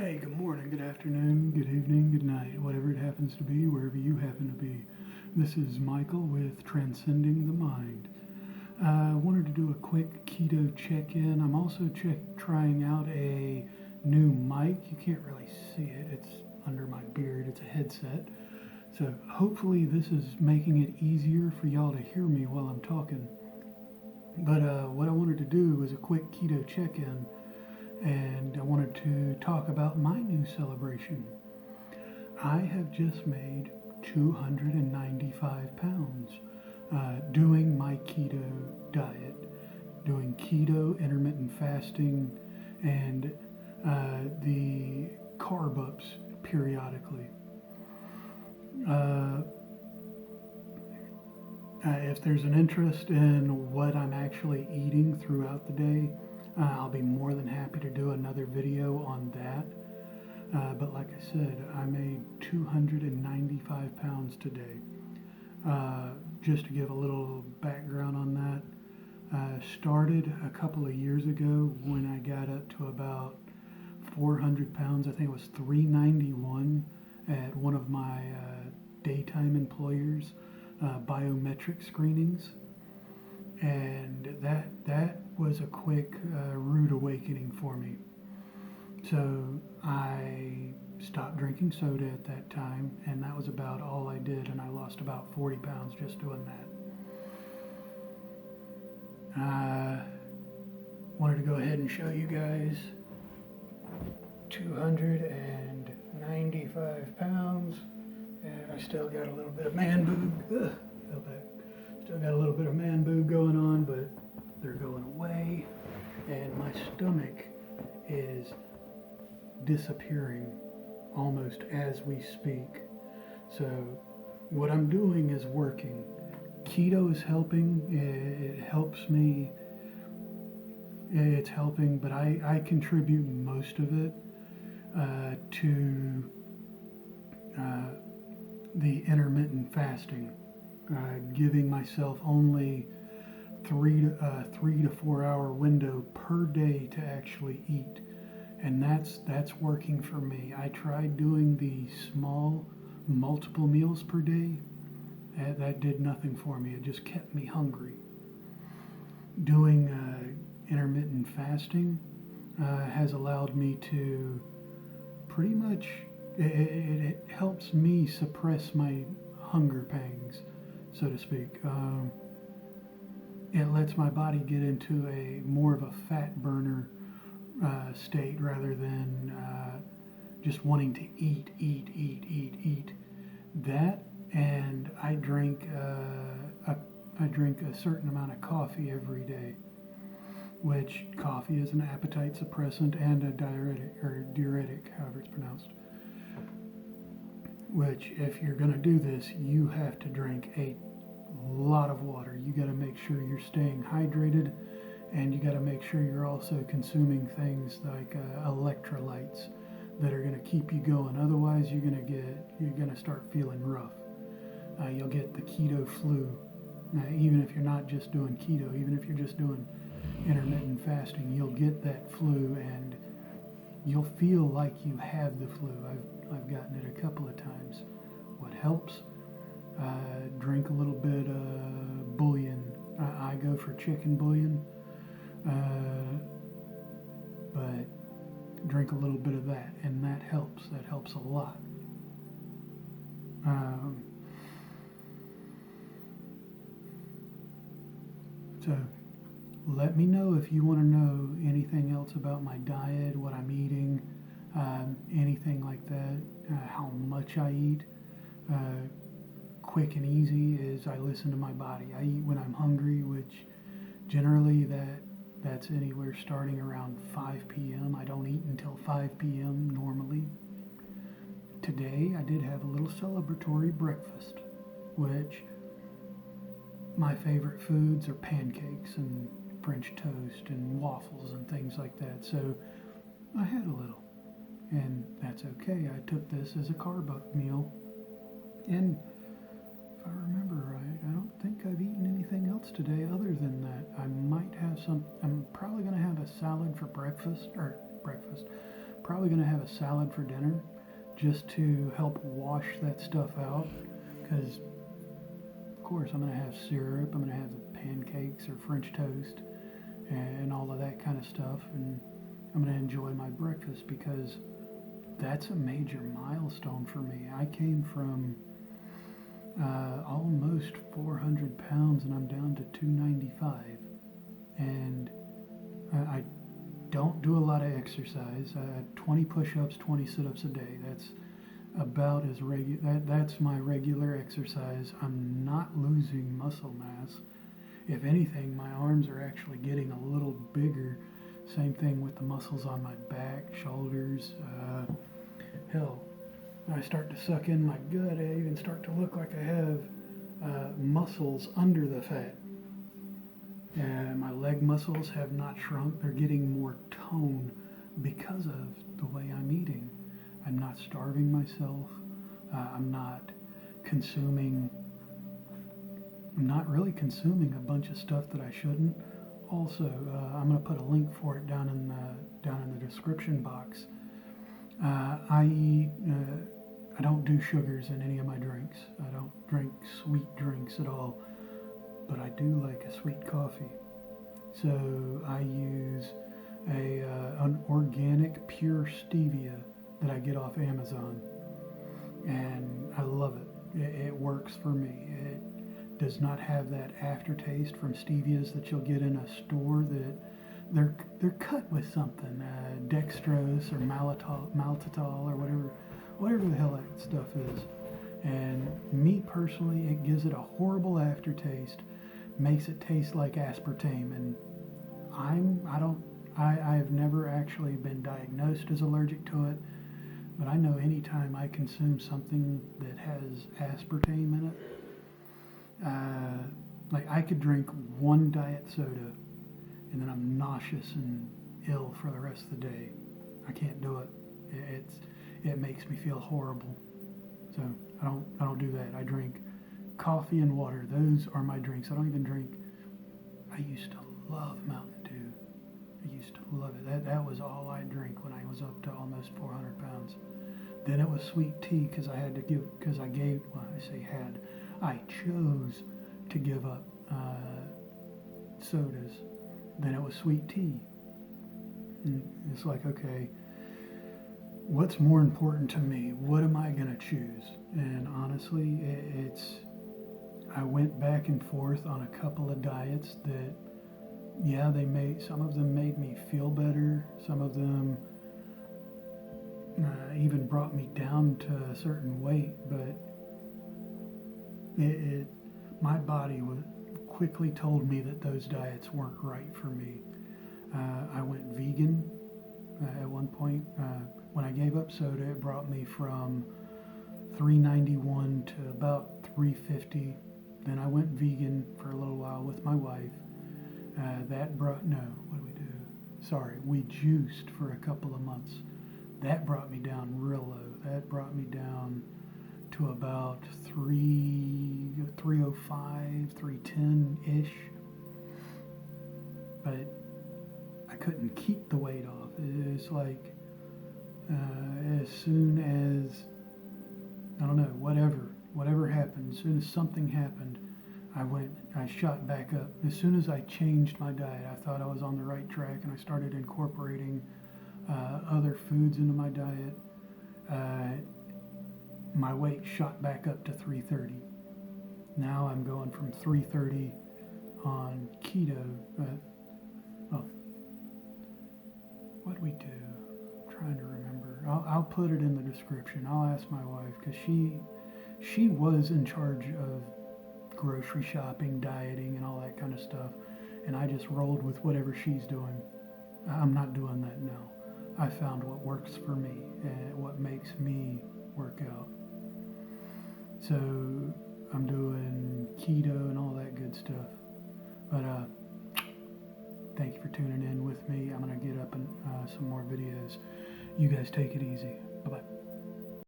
Hey, good morning, good afternoon, good evening, good night, whatever it happens to be, wherever you happen to be. This is Michael with Transcending the Mind. I wanted to do a quick keto check-in. I'm also trying out a new mic. You can't really see it. It's under my beard. It's a headset. So hopefully this is making it easier for y'all to hear me while I'm talking. But what I wanted to do was a quick keto check-in, and I wanted to talk about my new celebration. I have just made 295 pounds doing my keto diet, doing keto, intermittent fasting, and the carb ups periodically. Uh, if there's an interest in what I'm actually eating throughout the day, I'll be more than happy to do another video on that. But like I said, I made 295 pounds today. Just to give a little background on that, started a couple of years ago when I got up to about 400 pounds. I think it was 391 at one of my daytime employers' biometric screenings, and that was a quick, rude awakening for me. So I stopped drinking soda at that time, and that was about all I did, and I lost about 40 pounds just doing that. I wanted to go ahead and show you guys 295 pounds, and I still got a little bit of man boob. Feel bad. Still got a little bit of man boob going on, but they're going away, and my stomach is disappearing almost as we speak. So what I'm doing is working. Keto is helping. It helps me. It's helping, but I contribute most of it to the intermittent fasting, giving myself only 3 to 4 hour window per day to actually eat, and that's working for me. I tried doing the small multiple meals per day. That did nothing for me. It just kept me hungry. Doing intermittent fasting has allowed me to pretty much, it helps me suppress my hunger pangs, so to speak. It lets my body get into a more of a fat burner state rather than just wanting to eat. That, and I drink a certain amount of coffee every day, which coffee is an appetite suppressant and a diuretic, however it's pronounced. Which, if you're going to do this, you have to drink a lot of water. You got to make sure you're staying hydrated, and you got to make sure you're also consuming things like electrolytes that are going to keep you going. Otherwise, you're going to start feeling rough. You'll get the keto flu. Even if you're not just doing keto, even if you're just doing intermittent fasting, you'll get that flu, and you'll feel like you have the flu. I've gotten it a couple of times. What helps? Drink a little bit of bouillon. I go for chicken bouillon, but drink a little bit of that, and that helps. That helps a lot. So let me know if you want to know anything else about my diet, what I'm eating, anything like that, how much I eat. Quick and easy is I listen to my body. I eat when I'm hungry, which generally that's anywhere starting around 5 p.m. I don't eat until 5 p.m. normally. Today I did have a little celebratory breakfast, which my favorite foods are pancakes and French toast and waffles and things like that. So I had a little, and that's okay. I took this as a carb up meal, and if I remember right, I don't think I've eaten anything else today other than that. I might have I'm probably going to have a salad for breakfast, probably going to have a salad for dinner just to help wash that stuff out, because of course I'm going to have syrup, I'm going to have the pancakes or French toast and all of that kind of stuff, and I'm going to enjoy my breakfast, because that's a major milestone for me. I came from almost 400 pounds and I'm down to 295, and I don't do a lot of exercise. 20 push-ups, 20 sit-ups a day. That's about as that's my regular exercise. I'm not losing muscle mass. If anything, my arms are actually getting a little bigger. Same thing with the muscles on my back, shoulders. Hell, when I start to suck in my gut, I even start to look like I have muscles under the fat. My leg muscles have not shrunk. They're getting more tone because of the way I'm eating. I'm not starving myself. I'm not really consuming a bunch of stuff that I shouldn't. Also, I'm going to put a link for it down in the description box. I don't do sugars in any of my drinks. I don't drink sweet drinks at all, but I do like a sweet coffee. So I use an organic pure stevia that I get off Amazon, and I love it. It works for me. It does not have that aftertaste from stevias that you'll get in a store that they're cut with something, dextrose or maltitol or whatever the hell that stuff is. And me personally, it gives it a horrible aftertaste, makes it taste like aspartame, and I've never actually been diagnosed as allergic to it, but I know anytime I consume something that has aspartame in it, like I could drink one diet soda and then I'm nauseous and ill for the rest of the day. I can't do it. It makes me feel horrible. So I don't do that. I drink coffee and water. Those are my drinks. I don't even drink. I used to love Mountain Dew. I used to love it. That was all I drank when I was up to almost 400 pounds. Then it was sweet tea because I chose to give up sodas. Then it was sweet tea. And it's like, okay, what's more important to me? What am I going to choose? And honestly, I went back and forth on a couple of diets that, yeah, some of them made me feel better. Some of them even brought me down to a certain weight, but my body quickly told me that those diets weren't right for me. I went vegan at one point. When I gave up soda, it brought me from 391 to about 350. Then I went vegan for a little while with my wife. We juiced for a couple of months. That brought me down real low. That brought me down to about 305, 310-ish. But I couldn't keep the weight off. It's like as soon as, I don't know, whatever happened, as soon as something happened, I shot back up. As soon as I changed my diet, I thought I was on the right track, and I started incorporating other foods into my diet. My weight shot back up to 330. Now I'm going from 330 on keto. What we do? I'm trying to remember. I'll put it in the description. I'll ask my wife, because she was in charge of grocery shopping, dieting, and all that kind of stuff, and I just rolled with whatever she's doing. I'm not doing that now. I found what works for me and what makes me work out. So I'm doing keto and all that good stuff. But thank you for tuning in with me. I'm going to get up and some more videos. You guys take it easy. Bye-bye.